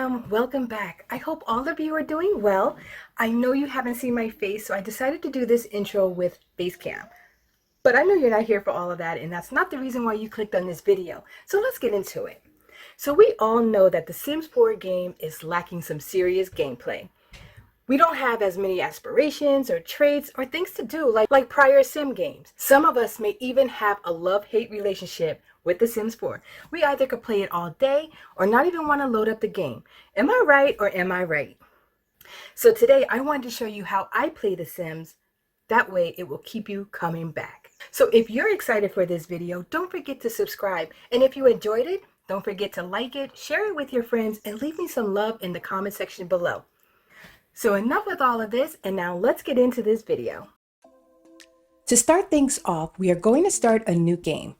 fam, welcome back. I hope all of you are doing well. I know you haven't seen my face, so I decided to do this intro with Basecamp. But I know you're not here for all of that, and that's not the reason why you clicked on this video. So let's get into it. So we all know that the Sims 4 game is lacking some serious gameplay. We don't have as many aspirations or traits or things to do like prior Sim games. Some of us may even have a love-hate relationship with The Sims 4. We either could play it all day or not even want to load up the game. Am I right or am I right? So today I wanted to show you how I play The Sims. That way it will keep you coming back. So if you're excited for this video, don't forget to subscribe. And if you enjoyed it, don't forget to like it, share it with your friends, and leave me some love in the comment section below. So enough with all of this, and now let's get into this video. To start things off, we are going to start a new game.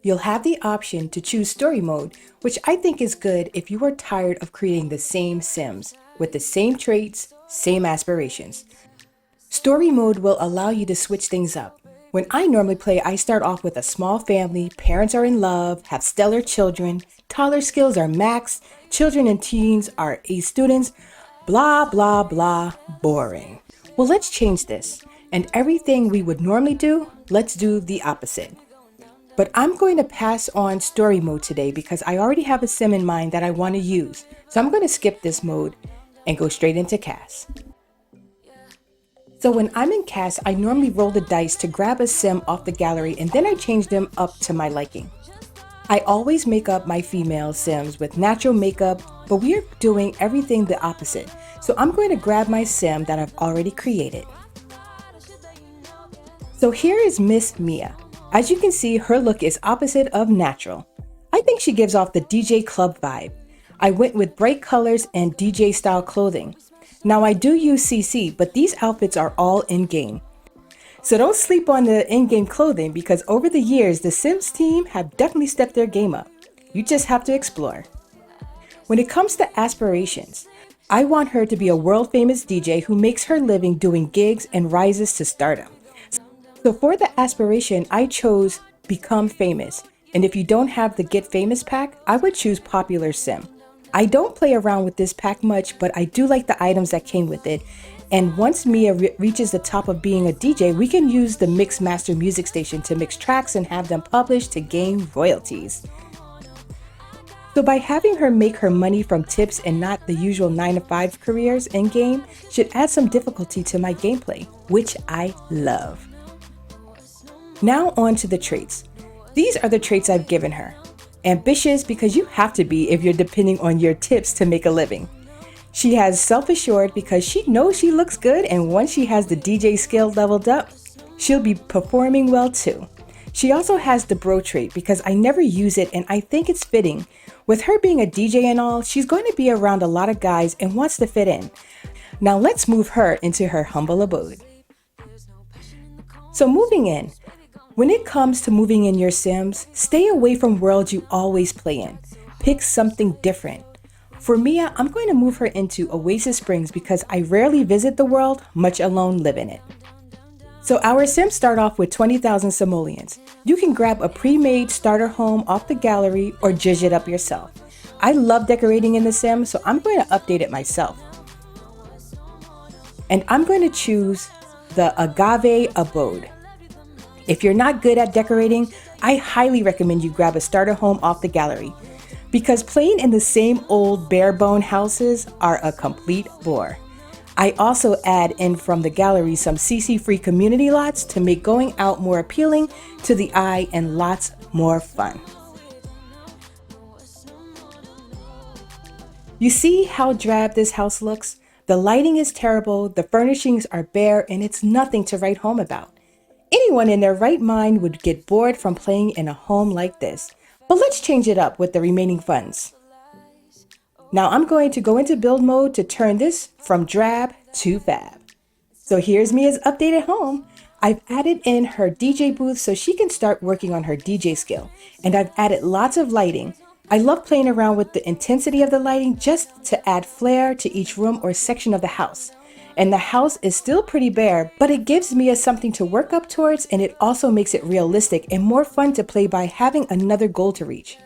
You'll have the option to choose story mode, which I think is good if you are tired of creating the same Sims with the same traits, same aspirations. Story mode will allow you to switch things up. When I normally play, I start off with a small family, parents are in love, have stellar children, toddler skills are max, children and teens are A students, blah, blah, blah, boring. Well, let's change this. And everything we would normally do, let's do the opposite. But I'm going to pass on story mode today because I already have a sim in mind that I want to use. So I'm going to skip this mode and go straight into cast. So when I'm in cast, I normally roll the dice to grab a sim off the gallery and then I change them up to my liking. I always make up my female Sims with natural makeup, but we are doing everything the opposite. So I'm going to grab my Sim that I've already created. So here is Miss Mia. As you can see, her look is opposite of natural. I think she gives off the DJ club vibe. I went with bright colors and DJ style clothing. Now I do use CC, but these outfits are all in-game. So don't sleep on the in-game clothing because over the years, the Sims team have definitely stepped their game up. You just have to explore. When it comes to aspirations, I want her to be a world-famous DJ who makes her living doing gigs and rises to stardom. So for the aspiration, I chose Become Famous. And if you don't have the Get Famous pack, I would choose Popular Sim. I don't play around with this pack much, but I do like the items that came with it. And once Mia reaches the top of being a DJ, we can use the Mix Master music station to mix tracks and have them published to gain royalties. So by having her make her money from tips and not the usual 9-to-5 careers in game should add some difficulty to my gameplay, which I love. Now on to the traits. These are the traits I've given her. Ambitious because you have to be if you're depending on your tips to make a living. She has self-assured because she knows she looks good, and once she has the DJ skill leveled up, she'll be performing well too. She also has the bro trait because I never use it and I think it's fitting. With her being a DJ and all, she's going to be around a lot of guys and wants to fit in. Now let's move her into her humble abode. So moving in. When it comes to moving in your Sims, stay away from worlds you always play in. Pick something different. For Mia, I'm going to move her into Oasis Springs because I rarely visit the world, much alone live in it. So our Sims start off with 20,000 simoleons. You can grab a pre-made starter home off the gallery or zhuzh it up yourself. I love decorating in the Sims, so I'm going to update it myself. And I'm going to choose the Agave Abode. If you're not good at decorating, I highly recommend you grab a starter home off the gallery because playing in the same old bare bone houses are a complete bore. I also add in from the gallery some CC-free community lots to make going out more appealing to the eye and lots more fun. You see how drab this house looks? The lighting is terrible, the furnishings are bare, and it's nothing to write home about. Anyone in their right mind would get bored from playing in a home like this. But let's change it up with the remaining funds. Now I'm going to go into build mode to turn this from drab to fab. So here's Mia's updated home. I've added in her DJ booth so she can start working on her DJ skill. And I've added lots of lighting. I love playing around with the intensity of the lighting just to add flair to each room or section of the house. And the house is still pretty bare, but it gives Mia something to work up towards, and it also makes it realistic and more fun to play by having another goal to reach.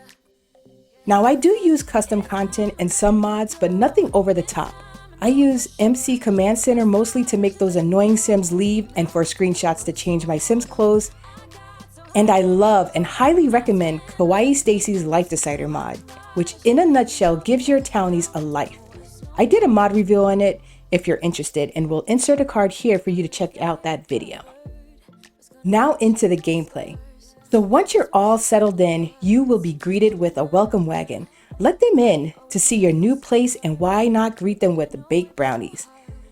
Now I do use custom content and some mods, but nothing over the top. I use MC Command Center mostly to make those annoying Sims leave and for screenshots to change my Sims clothes. And I love and highly recommend Kawaii Stacy's Life Decider mod, which in a nutshell gives your townies a life. I did a mod review on it if you're interested, and we'll insert a card here for you to check out that video. Now into the gameplay. So once you're all settled in, you will be greeted with a welcome wagon. Let them in to see your new place, and why not greet them with baked brownies?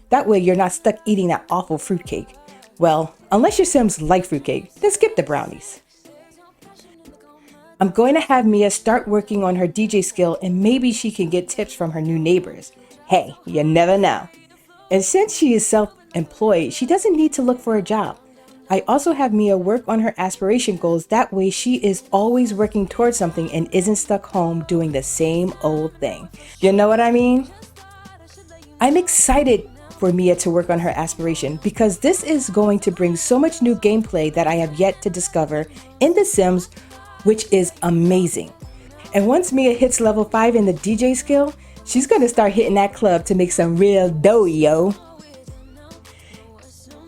That way you're not stuck eating that awful fruitcake. Well, unless your Sims like fruitcake, then skip the brownies. I'm going to have Mia start working on her DJ skill, and maybe she can get tips from her new neighbors. Hey, you never know. And since she is self-employed, she doesn't need to look for a job. I also have Mia work on her aspiration goals. That way she is always working towards something and isn't stuck home doing the same old thing. You know what I mean? I'm excited for Mia to work on her aspiration because this is going to bring so much new gameplay that I have yet to discover in The Sims, which is amazing. And once Mia hits level 5 in the DJ skill, she's gonna start hitting that club to make some real dough, yo.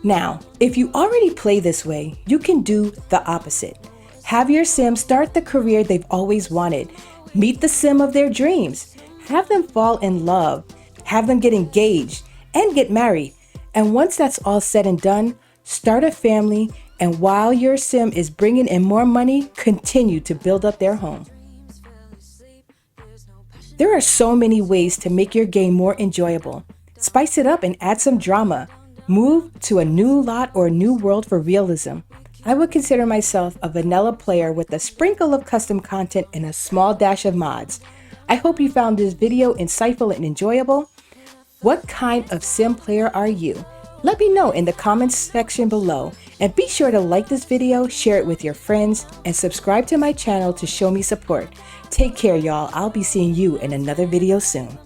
Now, if you already play this way, you can do the opposite. Have your Sim start the career they've always wanted. Meet the Sim of their dreams. Have them fall in love. Have them get engaged and get married. And once that's all said and done, start a family, and while your Sim is bringing in more money, continue to build up their home. There are so many ways to make your game more enjoyable. Spice it up and add some drama. Move to a new lot or a new world for realism. I would consider myself a vanilla player with a sprinkle of custom content and a small dash of mods. I hope you found this video insightful and enjoyable. What kind of Sim player are you? Let me know in the comments section below, and be sure to like this video, share it with your friends, and subscribe to my channel to show me support. Take care, y'all. I'll be seeing you in another video soon.